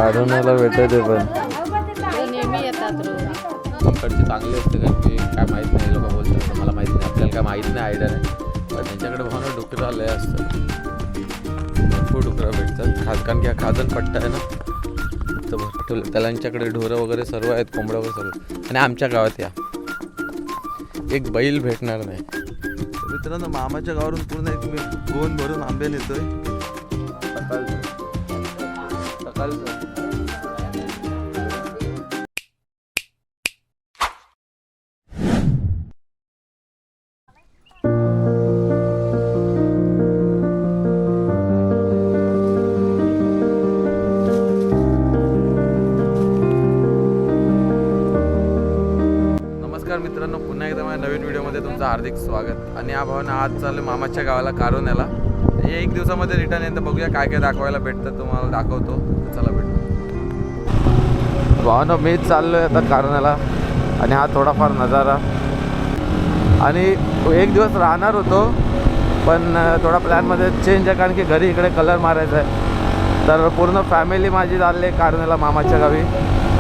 काढून भेटते पण नेहमी येतात इकडचे चांगले असते कारण की काय माहीत नाही लोक बोलतात मला माहीत नाही आपल्याला काय माहीत नाही आयडिया नाही पण त्यांच्याकडे भावना डुकरं लय असतात भरपूर डुकरं भेटतात कारण की हा खाजन पट्टा आहे ना तर भरपूर त्यांच्याकडे ढोरं वगैरे सर्व आहेत कोंबड्या वगैरे सर्व आणि आमच्या गावात या एक बैल भेटणार नाही तर मित्रांनो मामाच्या गावावरून पूर्ण एक मी गोन भरून आंबे नेतोय सकाळचं मित्रांनो पुन्हा एकदा माझ्या नवीन व्हिडिओमध्ये तुमचं हार्दिक स्वागत आणि या भावानं आज चाललं मामाच्या गावाला कारोण्याला एक दिवसामध्ये रिटर्न येतं बघूया काय काय दाखवायला भेटतं तुम्हाला दाखवतो चला भेटतो भावानं मीच चाललो आहे आता कारोण्याला आणि हा थोडाफार नजारा आणि एक दिवस राहणार होतो पण थोडा प्लॅनमध्ये चेंज आहे कारण की घरी इकडे कलर मारायचा आहे तर पूर्ण फॅमिली माझी चालली आहे कारोण्याला मामाच्या गावी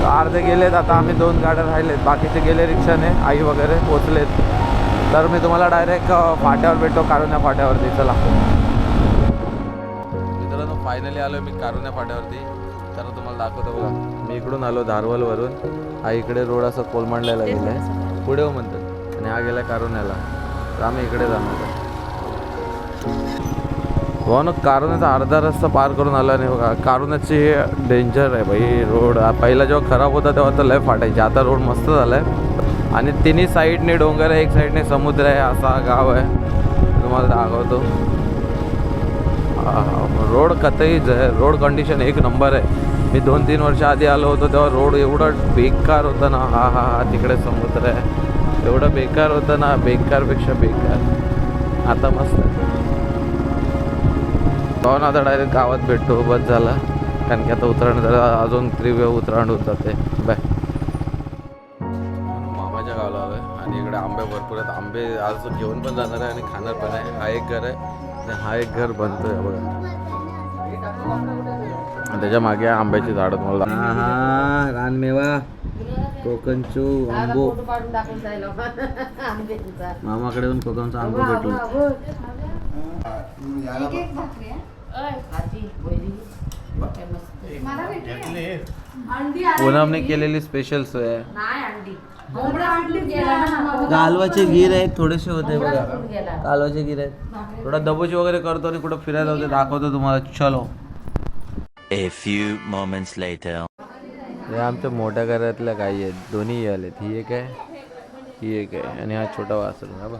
अर्धे गेलेत आता आम्ही 2 गाड्या राहिलेत बाकीचे गेले रिक्षाने आई वगैरे पोचलेत तर मी तुम्हाला डायरेक्ट फाट्यावर भेटतो कारुण्या फाट्यावरती चला मित्रांनो फायनली आलो मी कारुण्या फाट्यावरती तर तुम्हाला दाखवतो बघा मी इकडून आलो धारवलवरून हा इकडे रोड असं कोलमांडल्याला गेला आहे पुढे म्हणतात आणि हा गेला कारुण्याला तर आम्ही इकडे जाणार हो ना कारुण्याचा अर्धा रस्ता पार करून आला नाही बघा कारुण्याची डेंजर आहे भाई रोड पहिला जेव्हा खराब होता तेव्हा तर लय फाटायचे आता रोड मस्त झाला आहे आणि तिन्ही साईडने डोंगर आहे एक साईडने समुद्र आहे असा गाव आहे तुम्हाला दाखवतो रोड कतई रोड कंडिशन एक नंबर आहे मी 2-3 वर्ष आधी आलो होतो तेव्हा रोड एवढं बेकार होता ना हा हा हा तिकडे समुद्र आहे एवढं बेकार होतं ना बेकारपेक्षा बेकार आता मस्त आहे पाहून आता डायरेक्ट गावात भेटतो बस झाला कारण की आता उतरण जरा अजून तीव्र उतराण होत जाते बाय मामाच्या गावाला आलोय आणि इकडे आंबे भरपूर आहेत आंबे आज घेऊन पण जाणार आहे आणि खाणार पण आहे हा एक घर आहे आणि हा एक घर बनतोय बघा आणि त्याच्या मागे आंब्याची झाडं तुम्हाला हा रानमेवा कोकणचू आंबो मामाकडे पण कोकणचा आंबो भेटलो पूनमने केलेली स्पेशल सोय कालवाचे गिर आहेत थोडेसे होते बघा कालवाचे गिर आहेत थोडा दबोची वगैरे करतो आणि कुठं फिरायला होते दाखवतो तुम्हाला चलो A few moments later हे आमच्या मोठ्या घरातल्या गायी आहेत दोन्ही आलेत ही एक आहे ही एक आहे आणि हा छोटा वासरू हा बघ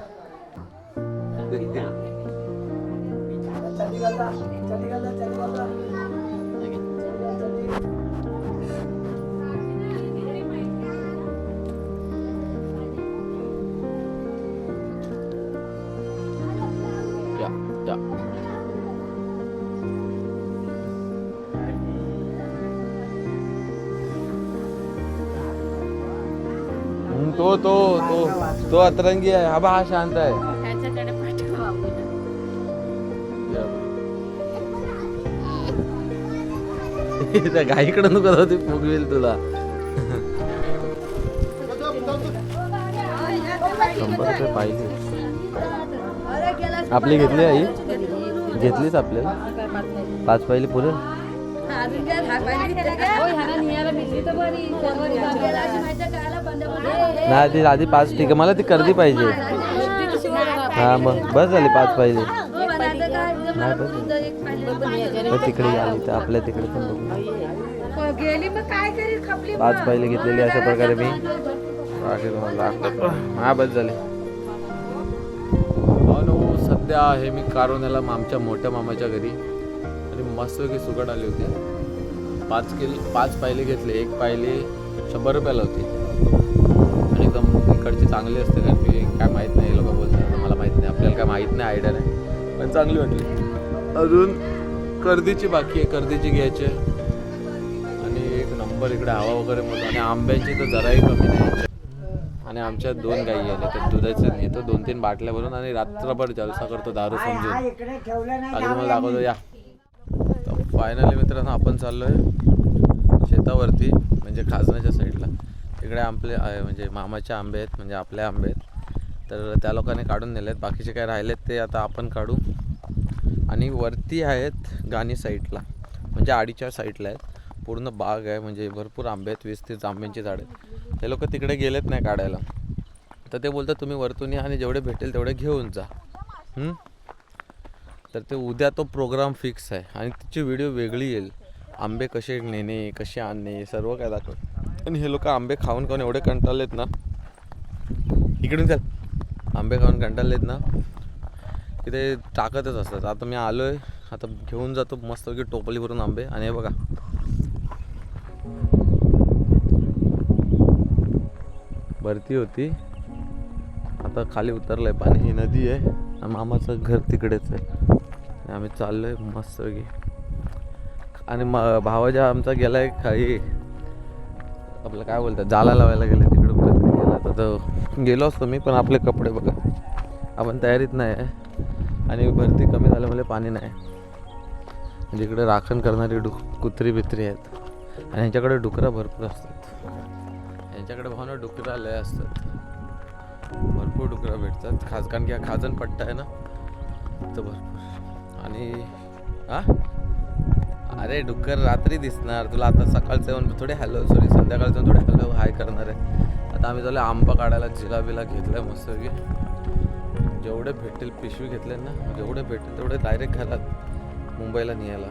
तो अतरंगी आहे हा बा हा शांत आहे त्या गाईकडे नको होती फुगवेल तुला 100 रुपये पाहिजे आपली घेतली आई घेतलीच आपल्याला 5 पाहिली पुरे नाही ती आधी 5 ठीक आहे मला ती कर्दी पाहिजे हा मग बस झाली 5 पाहिजे नाही बस तिकडे आली तर आपल्या तिकडे पण बघू 5 पाहिजे घेतलेली अशा प्रकारे मी हा बस झाले सध्या आहे मी कारोण्याला आमच्या मोठ्या मामाच्या घरी आणि मस्तपैकी सुकट आली होती 5 पायले घेतले एक पायले 100 रुपयाला होती आणि एकदम इकडची चांगली असते कारण की काय माहीत नाही लोक बोलतात मला माहीत नाही आपल्याला काय माहीत नाही आयडिया नाही पण चांगली वाटली अजून कर्दीची बाकी आहे कर्दीची घ्यायची आणि एक नंबर इकडे हवा वगैरे मग आणि आंब्याची तर जराही कमी नाही आणि आमच्या 2 गायी आल्या तर दुधाचं नेतो 2-3 बाटल्या भरून आणि रात्रभर जलसा करतो दारू समजून आणि तुम्हाला दाखवतो या फायनली मित्रांनो आपण चाललोय शेतावरती म्हणजे खाजनाच्या साईडला तिकडे आपले म्हणजे मामाचे आंबे आहेत, म्हणजे आपले आंबे आहेत. तर त्या लोकांनी काढून नेले आहेत. बाकीचे काय राहिलेत ते आता आपण काढू. आणि वरती आहेत गाणी साईडला, म्हणजे आडीच्या साईडला आहेत. पूर्ण बाग आहे, म्हणजे भरपूर आंबे आहेत, 20-30 आंब्यांची झाडं आहेत. ते लोक तिकडे गेलेत नाही काढायला. तर ते बोलतात तुम्ही वरतून या आणि जेवढे भेटेल तेवढे घेऊन जा. तर ते उद्या तो प्रोग्राम फिक्स आहे आणि तिची व्हिडिओ वेगळी येईल. आंबे कसे नेणे, कसे आणणे, सर्व काय दाखव. आणि हे लोक आंबे खाऊन खाऊन एवढे कंटाळलेत ना, इकडून चल, आंबे खाऊन कंटाळलेत ना की ते टाकतच असतात. आता मी आलो आहे, आता घेऊन जातो मस्तपैकी टोपली भरून आंबे. आणि हे बघा भरती होती, आता खाली उतरलं आहे पाणी. ही नदी आहे आणि मामाचं घर तिकडेच आहे. आणि आम्ही चाललो आहे मस्तपैकी. आणि भावाजा आमचा गेला आहे खाली, आपलं काय बोलतात जाला लावायला गेले तिकडे गेला. तर गेलो असतो मी, पण आपले कपडे बघा, आपण तयारीत नाही आहे. आणि भरती कमी झाल्यामुळे पाणी नाही. म्हणजे इकडे राखण करणारी कुत्री बित्री आहेत. आणि यांच्याकडे डुकरं भरपूर असतात. यांच्याकडे भावना डुकरं लय असतात, भरपूर डुकरं भेटतात. कारण की हा खाजन पट्टा आहे ना, तर भरपूर. आणि अरे डुक्कर रात्री दिसणार तुला. आता सकाळचं येऊन थोडे हॅलो, सॉरी संध्याकाळचं थोडे हॅलो हाय करणार आहे. आता आम्ही चालू आंबा काढायला, जिलाबीला घेतलाय मस्तपैकी. जेवढे भेटेल पिशवी घेतले ना, जेवढे भेटेल तेवढे डायरेक्ट घरात मुंबईला न्यायला.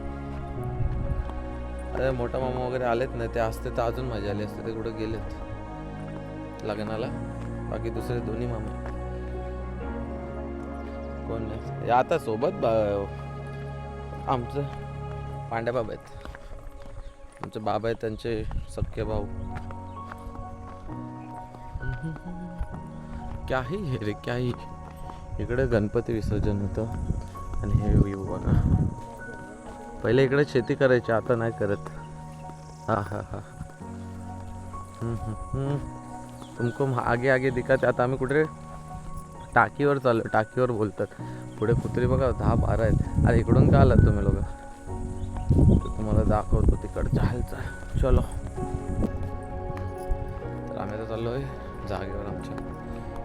अरे मोठा मामा वगैरे आलेत ना, ते असते तर अजून मजा आली असते. ते कुठे गेलेत लग्नाला. बाकी दुसरे दोन्ही मामा कोण नाही. आता सोबत आमचं पांड्या बाबा आहेत, आमचे बाबा आहेत, त्यांचे सख्खे भाऊ. काही हे रे काही. इकडे गणपती विसर्जन होतं. आणि हे व्ह्यू बघा. पहिले इकडे शेती करायची, आता नाही करत. हा हा हा. तुमको आगे आगे दिखत. आता आम्ही कुठे टाकीवर चाललो, टाकीवर बोलतात. पुढे कुत्री बघा 10-12 आहेत. अरे इकडून का आलात तुम्ही लोक? तुम्हाला दाखवतो तिकडच्या हालचाल. चलो. तर आम्ही आता चाललो आहे जागेवर आमच्या.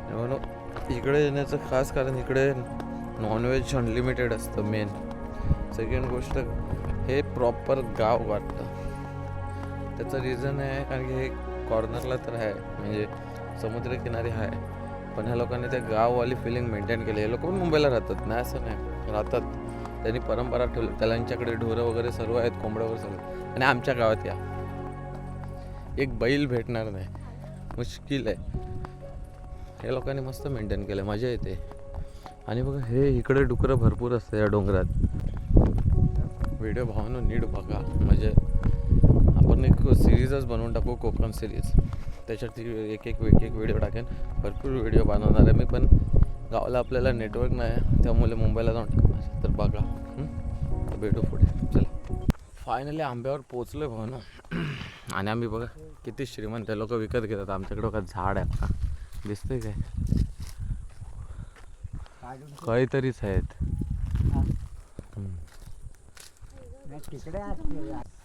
म्हणून इकडे येण्याचं खास कारण इकडे नॉनव्हेज अनलिमिटेड असतं मेन. सेकंड गोष्ट, हे प्रॉपर गाव वाटतं. त्याचं रिझन आहे कारण की हे कॉर्नरला तर आहे, म्हणजे समुद्रकिनारी आहे. पण ह्या लोकांनी ते गाववाली फिलिंग मेंटेन केली. हे लोक पण मुंबईला राहतात, नाही असं नाही, राहतात. त्यांनी परंपरा ठेवली. त्यांच्याकडे ढोरं वगैरे सर्व आहेत, कोंबड्या वगैरे सर्व. आणि आमच्या गावात या एक बैल भेटणार नाही, मुश्किल आहे. हे लोकांनी मस्त मेंटेन केलं, मजा येते. आणि बघा हे इकडे डुकरं भरपूर असतं या डोंगरात. व्हिडिओ भावानं नीट बघा, म्हणजे आपण एक सिरीजच बनवून टाकू, कोकण सिरीज. त्याच्यात एक व्हिडिओ टाकेन. भरपूर व्हिडिओ बनवणार आहे मी, पण गावाला आपल्याला नेटवर्क नाही, त्यामुळे मुंबईला जाऊन टाकणार. तर बघा, तर भेटू पुढे. चला, फायनली आंब्यावर पोचलो आहे भावना. आणि आम्ही बघा किती श्रीमंत लोक विकत घेतात. आमच्याकडे बघा झाड आहे, आता दिसतंय काय, काहीतरीच आहेत.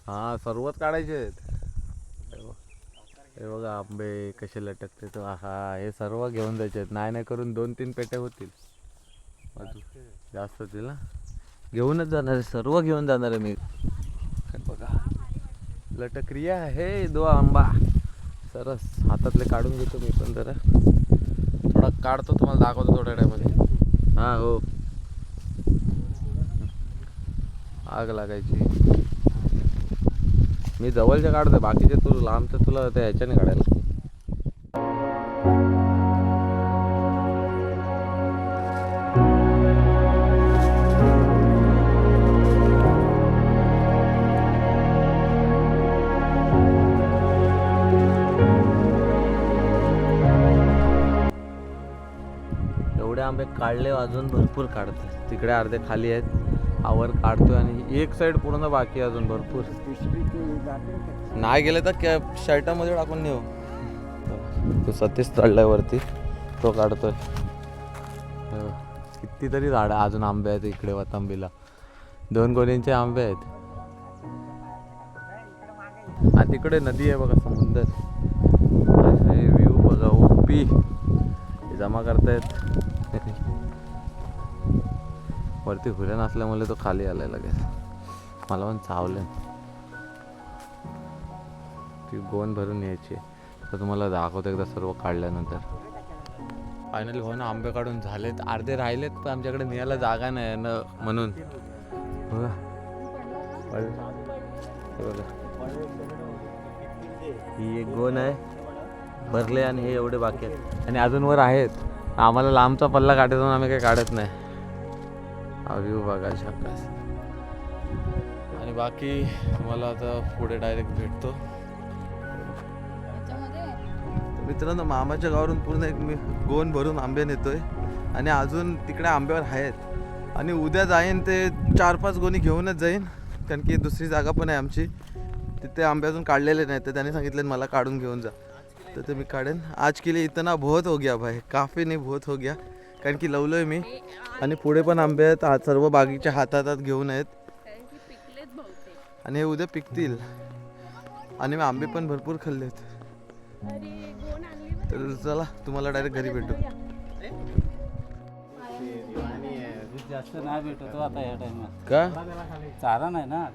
हा सर्वच काढायचे आहेत. हे बघा आंबे कसे लटकते. तो हा हे सर्व घेऊन जायचे आहेत. नाही करून 2-3 पेट्या होतील, जास्त होतील ना. घेऊनच जाणार आहे, सर्व घेऊन जाणार आहे मी. बघा लटक्रिया हे 2 आंबा सरस हातातले काढून घेतो मी पण. जरा थोडा काढतो, तुम्हाला दाखवतो थोड्या टायमध्ये. हा हो, आग लागायची. मी जवळच्या काढतोय, बाकीचे तू लांबचं तुला त्या ह्याच्याने काढायला. एवढे आंबे काढले, अजून भरपूर काढतोय. तिकडे अर्धे खाली आहेत, आवर काढतोय. आणि एक साईड पूर्ण बाकी आहे अजून भरपूर. नाही गेले तर शर्टामध्ये टाकून नेऊ. तो सतीश चढलाय वरती, तो काढतोय. कितीतरी झाडं अजून आंबे आहेत इकडे वतांबीला. 2 गोणींचे आंबे आहेत. आणि तिकडे नदी आहे बघा, समुद्र. असे व्ह्यू बघा, ओपी जमा करतायत. वरती हुऱ्या नसल्यामुळे तो खाली आलाय लगेच. मला पण चावलं. ती गोंद भरून यायची. तर तुम्हाला दाखवतो एकदा सर्व काढल्यानंतर. फायनली हो ना, आंबे काढून झालेत, अर्धे राहिलेत, पण आमच्याकडे न्यायला जागा नाही ना म्हणून. बघा हे बघा, ही एक गोण आहे भरले आणि हे एवढे बाकी आहेत आणि अजून वर आहेत. आम्हाला लांबचा पल्ला काढायचा म्हणून आम्ही काही काढत नाही. हा व्ह्यू बघा शकतास. आणि बाकी तुम्हाला आता पुढे डायरेक्ट भेटतो. मित्रांनो, मामाच्या गावावरून पूर्ण एक मी गोण भरून आंबे नेतोय आणि अजून तिकडे आंब्यावर आहेत आणि उद्या जाईन ते 4-5 गोणी घेऊनच जाईन, कारण की दुसरी जागा पण आहे आमची, तिथे आंबे अजून काढलेले नाही. तर त्याने सांगितले मला काढून घेऊन जा, तर ते मी काढेन. आज के लिए इतना बहुत हो गया भाई, काफी नाही बहुत हो गया, कारण की लवलोय मी. आणि पुढे पण आंबे आहेत, आज सर्व बागीच्या हातात घेऊन आहेत आणि हे उद्या पिकतील. आणि मी आंबे पण भरपूर खाल्लेत. तर चला, तुम्हाला डायरेक्ट घरी भेटू. जास्त नाही भेटतो आता या टाइमात, का चारा नाही ना.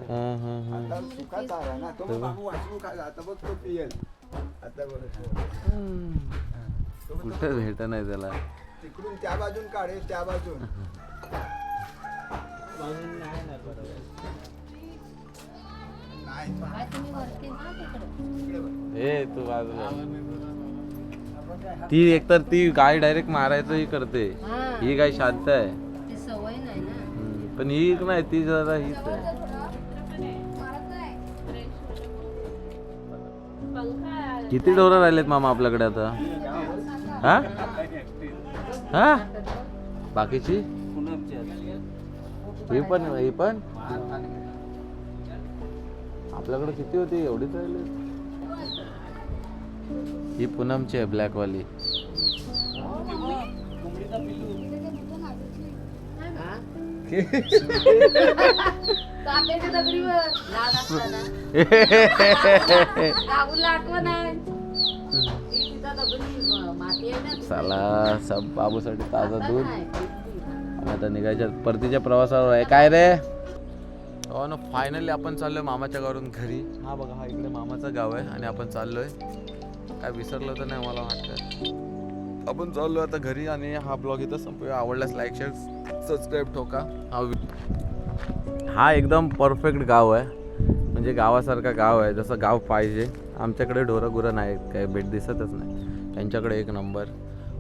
कुठं भेट नाही त्याला. तिकडून त्या बाजून काढे, त्या बाजून ए तू बाजूला. ती एकतर ती गाय डायरेक्ट मारायचं ही करते, ही गाय शांत आहे. ती सवय नाही ना. पण ही नाही, ती जरा हीच आहे. किती ढोरं राहिलेत मामा आपल्याकडे आता? हा हा बाकीची ही पण आपल्याकडे किती होती? एवढीच राहिली. ही पूनमची आहे, ब्लॅकवाली. तांब्याच्या दगडीवर लहान असताना राहुलला आठवण आहे. ती तिथं दगडी माती आहे ना. साला सब बाबूसाठी ताजं दूध. आणि आता निघायच्या परतीच्या प्रवासावर आहे. काय रे? हो ना, फायनली आपण चाललोय मामाच्या गावावरून घरी. हा बघा, हा इकडे मामाचं गाव आहे आणि आपण चाललोय. काय विसरलं तर नाही मला वाटतं. आपण चाललोय आता घरी आणि हा ब्लॉग इथं संपूया. आवडल्यास लाईक, शेअर, सबस्क्राईब ठोका. हा एकदम परफेक्ट गाव आहे, म्हणजे गावासारखा गाव आहे जसं गाव पाहिजे. आमच्याकडे ढोरं नाहीत, काही भेट दिसतच नाही. त्यांच्याकडे एक नंबर.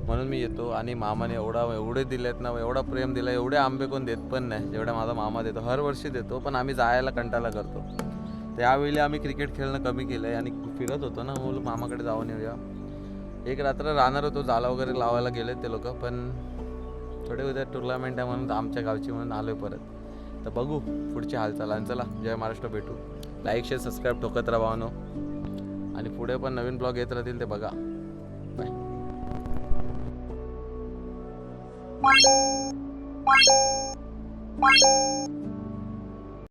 म्हणून मी येतो. आणि मामाने एवढे दिलेत ना, एवढा प्रेम दिला. एवढे आंबे कोण देत पण नाही जेवढा माझा मामा देतो. हर वर्षी देतो, पण आम्ही जायला कंटाळा करतो. त्यावेळी आम्ही क्रिकेट खेळणं कमी केलं आहे आणि फिरत होतो ना, म्हणून मामाकडे जाऊन येऊया. एक रात्र राहणार होतो, जाला वगैरे लावायला गेले ते लोक, पण थोडे उद्या टुर्नामेंट आहे म्हणून आमच्या गावची म्हणून आलोय परत. तर बघू पुढची हालचाल. आणि चला, जय महाराष्ट्र. भेटू. लाईक, शेअर, सबस्क्राईब ठोकत राहा. आणि पुढे पण नवीन ब्लॉग येत राहतील, ते बघा. बाय.